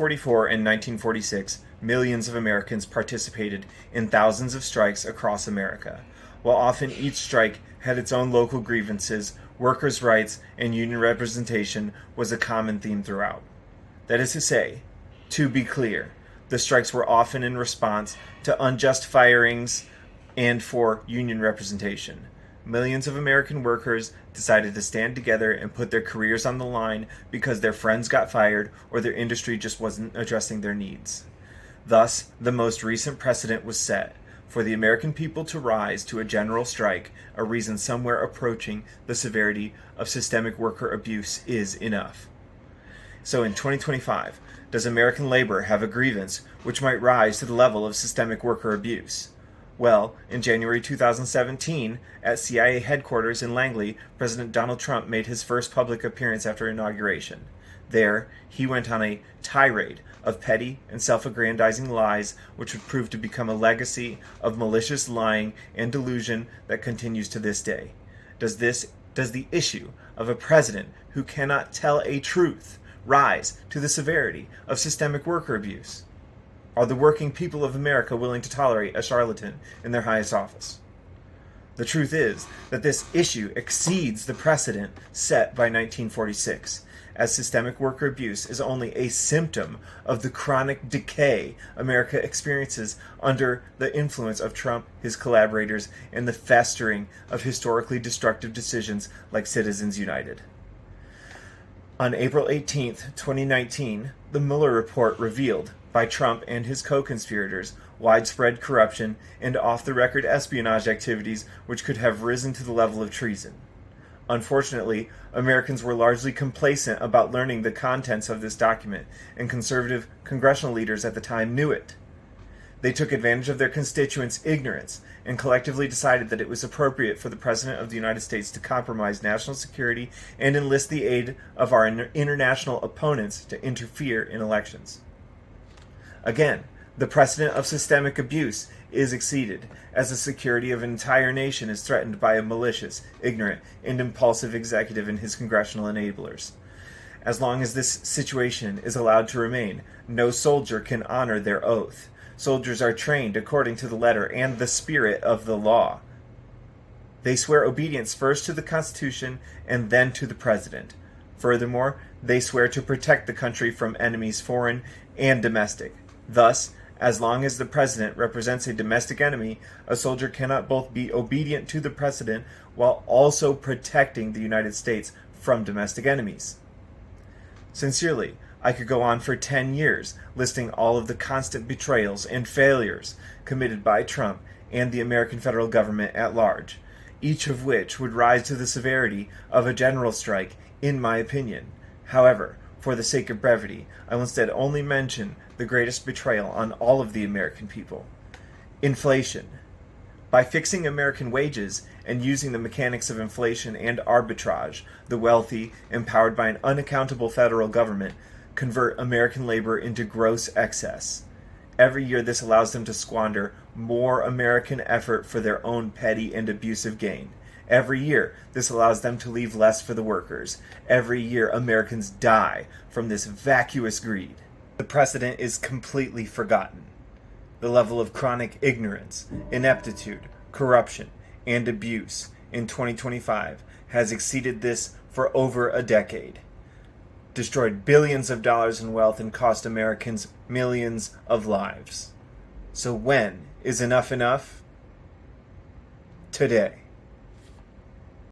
1944 and 1946, millions of Americans participated in thousands of strikes across America. While often each strike had its own local grievances, workers' rights and union representation was a common theme throughout. That is to say, to be clear, the strikes were often in response to unjust firings and for union representation. Millions of American workers decided to stand together and put their careers on the line because their friends got fired or their industry just wasn't addressing their needs. Thus, the most recent precedent was set for the American people to rise to a general strike, a reason somewhere approaching the severity of systemic worker abuse is enough. So in 2025, does American labor have a grievance which might rise to the level of systemic worker abuse? Well, in January 2017, at CIA headquarters in Langley, President Donald Trump made his first public appearance after inauguration. There, he went on a tirade of petty and self-aggrandizing lies which would prove to become a legacy of malicious lying and delusion that continues to this day. Does the issue of a president who cannot tell a truth rise to the severity of systemic worker abuse? Are the working people of America willing to tolerate a charlatan in their highest office? The truth is that this issue exceeds the precedent set by 1946, as systemic worker abuse is only a symptom of the chronic decay America experiences under the influence of Trump, his collaborators, and the festering of historically destructive decisions like Citizens United. On April 18, 2019, the Mueller report revealed, by Trump and his co-conspirators, widespread corruption and off-the-record espionage activities which could have risen to the level of treason. Unfortunately, Americans were largely complacent about learning the contents of this document, and conservative congressional leaders at the time knew it. They took advantage of their constituents' ignorance and collectively decided that it was appropriate for the President of the United States to compromise national security and enlist the aid of our international opponents to interfere in elections. Again, the precedent of systemic abuse is exceeded, as the security of an entire nation is threatened by a malicious, ignorant, and impulsive executive and his congressional enablers. As long as this situation is allowed to remain, no soldier can honor their oath. Soldiers are trained according to the letter and the spirit of the law. They swear obedience first to the Constitution and then to the President. Furthermore, they swear to protect the country from enemies foreign and domestic. Thus, as long as the President represents a domestic enemy, a soldier cannot both be obedient to the President while also protecting the United States from domestic enemies. Sincerely, I could go on for 10 years listing all of the constant betrayals and failures committed by Trump and the American federal government at large, each of which would rise to the severity of a general strike, in my opinion. However, for the sake of brevity, I will instead only mention the greatest betrayal on all of the American people: inflation. By fixing American wages and using the mechanics of inflation and arbitrage, the wealthy, empowered by an unaccountable federal government, convert American labor into gross excess. Every year this allows them to squander more American effort for their own petty and abusive gain. Every year, this allows them to leave less for the workers. Every year, Americans die from this vacuous greed. The precedent is completely forgotten. The level of chronic ignorance, ineptitude, corruption, and abuse in 2025 has exceeded this for over a decade, destroyed billions of dollars in wealth, and cost Americans millions of lives. So when is enough enough? Today.